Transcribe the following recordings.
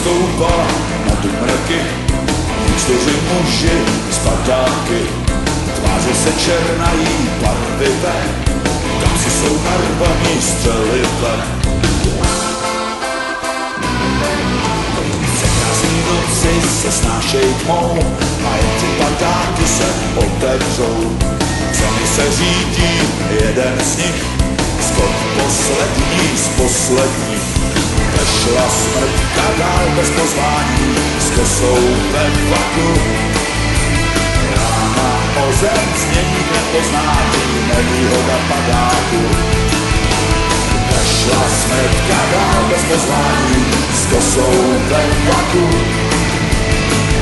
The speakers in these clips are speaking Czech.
stoupá na ty mraky, 4 muži z padáky, tváře se černají barvivé, kapsy jsou narvaný střelivé. Překrásný noci se snášej tmou a jen ty padáky se otevřou. Zemi se řídí jeden z nich, skok poslední z posledních. Vešla smrtka dál bez pozvání, s kosou ve vaku. Rána o zem změní nepoznání, nevýhoda padáku. Vešla smrtka dál bez pozvání, s kosou ve vaku.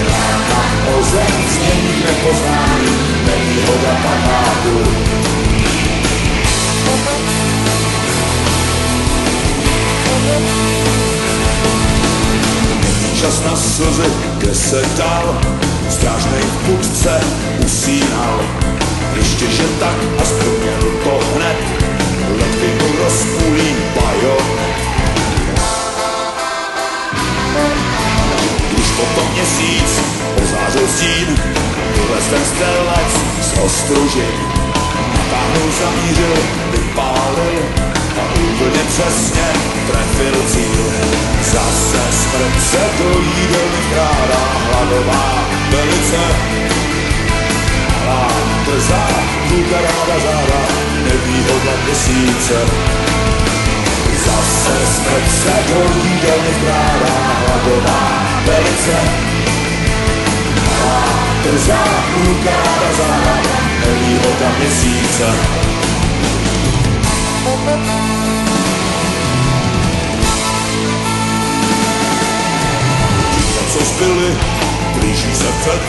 Rána o zem změní nepoznání, nevýhoda padáku. Čas na slzy, kde se dal, strážnej v budce usínal. Ještě že tak, aspoň měl to hned, ledvy mu rozpůlí bajonet. Když potom měsíc ozářil stín, vylez ten střelec z ostružin. Natáhnul, zamířil, vypálil a úplně přesně trefil cíl. Zase smrt se do jídelny vkrádá, hladová velice malá, drzá, důka ráda záda, nevýhoda měsíce. Zase smrt se do jídelny vkrádá, hladová velice malá, drzá, důka ráda záda, nevýhoda měsíce. Co zbyli, blíží se před,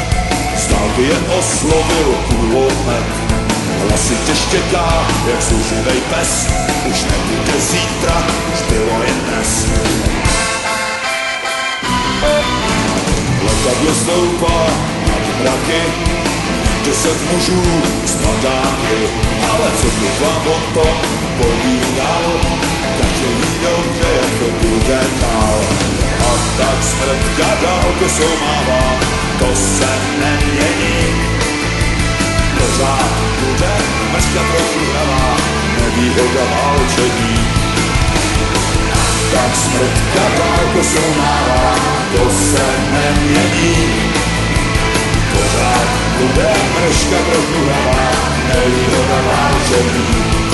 z dálky jen oslovil kulomet. Hlasitě štěká, jak služivej pes, už nebude zítra, už bylo jen dnes. Letadlo stoupá nad mraky, 10 mužů z padáky, ale co bych vám o tom povídal, každý viděl, že jak to bude dál. A tak smrtka dálku soumává, to se nemění. Pořád bude mrzka trochu hravá, nevýhoda válčení. A tak smrtka dálku soumává, to se nemění. Pořád bude mrzka trochu hravá, nevýhoda válčení.